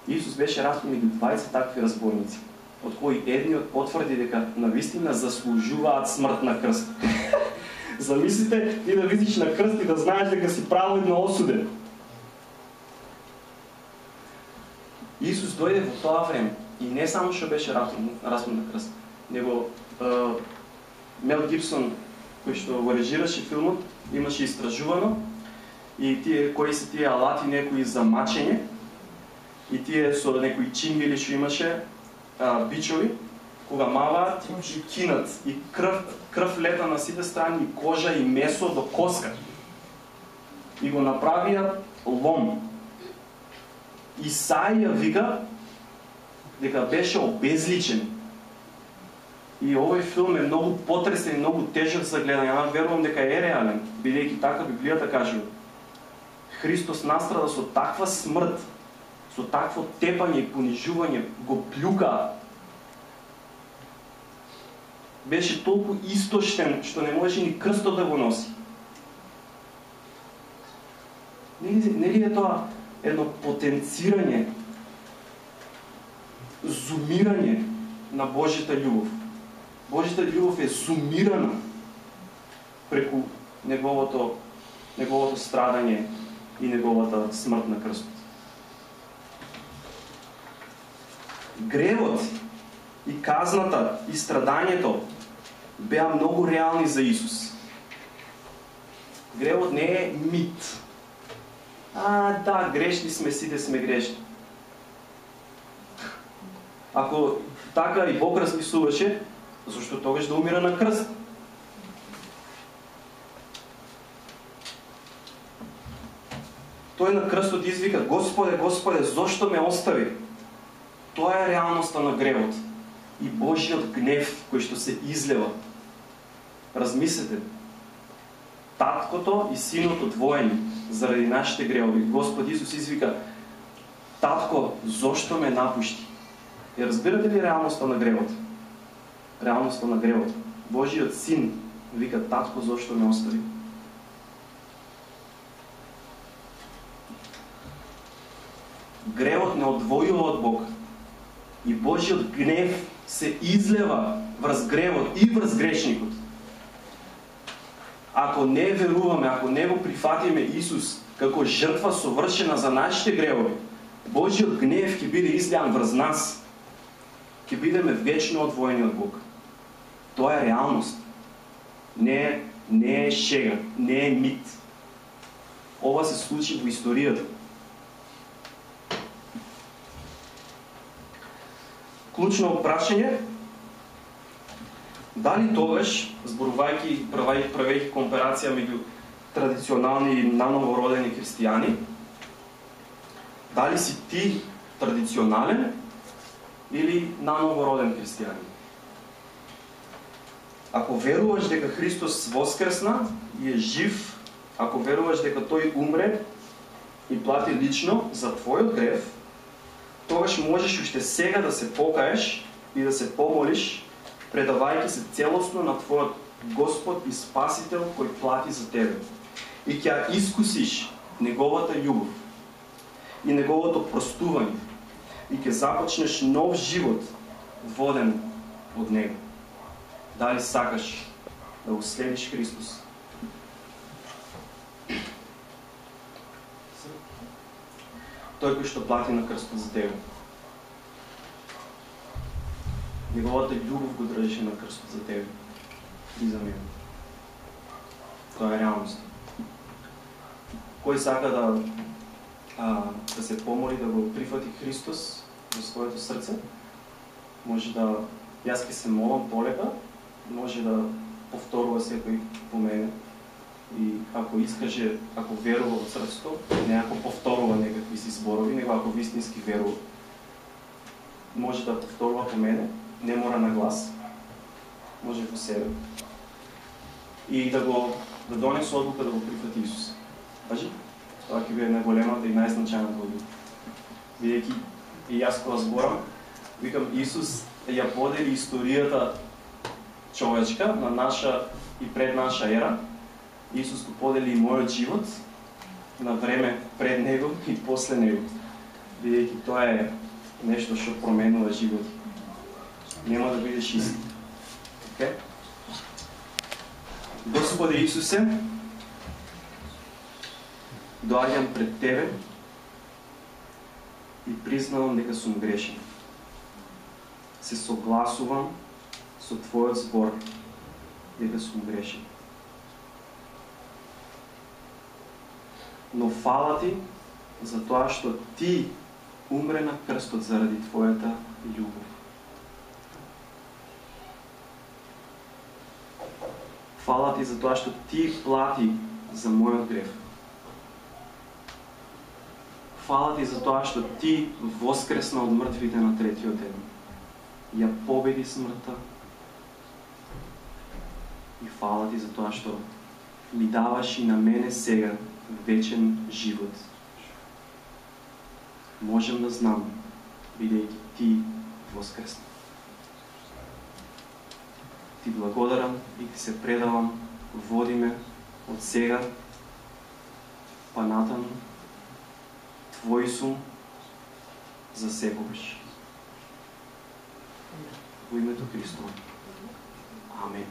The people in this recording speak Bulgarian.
Исус беше распнал меѓу 20 такви разбойници, од кои едниот потврди дека навистина заслужуваат смрт на крст. Замислите ти да висиш на крст и да знаеш дека си праведно осуден. Исус дојде во тоа време и не само што беше распнат на крст, него Мел Гибсон, кој што го режираше филмот, имаше истражувано и тие кои се тие алати некои за мачење и тие со некои чингели што имаше бичови, кога маваат и кинат и крв лета на сите страни, и кожа и месо до коска. И го направија лом. Исаија вика дека беше обезличен. И овој филм е многу потресен и многу тежок за гледање. Ја верувам дека е реален, бидејќи така Библијата кажува. Христос настрада со таква смрт, со такво тепање и понижување, го плюка. Беше толку истоштен, што не можеше ни крстот да го носи. Нели е тоа едно потенцирање, зумирање на Божјата љубов? Божјата љубов е зумирана преку неговото страдање и неговата смрт на крстот. Гревот и казната и страдањето беа многу реални за Исус. Гревот не е мит. Да, грешни сме, сите сме грешни. Ако така и Бог размислуваше, зашто тогаш да умира на крст? Тој на крстот извика: Господе, Господе, зошто ме остави? Тоа е реалноста на гревот и Божиот гнев кој што се излева. Размислете. Таткото и синот одвоени заради нашите гревови. Господ Исус извика: Татко, зошто ме напушти? И разбирате ли реалноста на гревот? Реалноста на гревот. Божиот син вика: Татко, зошто ме остави? Гревот не одвојува од Бог. И Божиот гнев се излева врз гревот и врз грешникот. Ако не веруваме, ако не го прифатиме Исус како жртва совршена за нашите гревови, Божиот гнев ќе биде излеан врз нас. Ќе бидеме вечно одвоени од Бог. Тоа е реалност. Не е шега, не е мит. Ова се случи во историјата. Клучно прашање: дали тогаш, правејќи компарација меѓу традиционални и нановородени христијани, дали си ти традиционален или нановороден христијанин? Ако веруваш дека Христос воскресна и е жив, ако веруваш дека Тој умре и плати лично за твојот грев, тогаш можеш уште сега да се покаеш и да се помолиш, предавајќи се целосно на твојот Господ и Спасител кој плати за тебе. И ќе искусиш неговата љубов и неговото простување и ќе започнеш нов живот воден од него. Дали сакаш да го следиш Христос? Тој кој што плати на крстот за тебе. Неговата љубов го држеше на крстот за тебе и за мене. Тоа е реалност. Кој сака да се помоли да го прифати Христос во своето срце, може да, јас ќе се молам полека, може да повторува секој по мене. И ако искаже, ако верува во срцето, не ако повторува некакви си зборови, него ако вистински верува, може да повторува по мене, не мора на глас, може по себе. И да донесе одлука да го прифати Исус. Важи? Тоа ќе биде најголемата и најзначајната одлука. Бидејќи и јас кога зборам, викам Исус ја подели историјата човечка на наша и пред наша ера. Исус го подели и мојот живот на време пред него и после него. бидејќи тоа е нешто што променува живот. Нема да бидеш ист. Okay? Господи Исусе, доаѓам пред Тебе и признавам дека сум грешен. Се согласувам со Твојот збор дека сум грешен. Но фала Ти за тоа што Ти умре на крстот заради Твојата љубов. Фала Ти за тоа што Ти плати за мојот грев. Фала Ти за тоа што Ти воскресна од мртвите на третиот ден. Ја победи смртта. И фала Ти за тоа што ми даваш и на мене сега вечен живот. Можем да знам, бидејќи Ти воскресна. Ти благодарам и Ти се предавам, води ме од сега па натаму. Твој сум за секогаш. Во името Христово. Амен.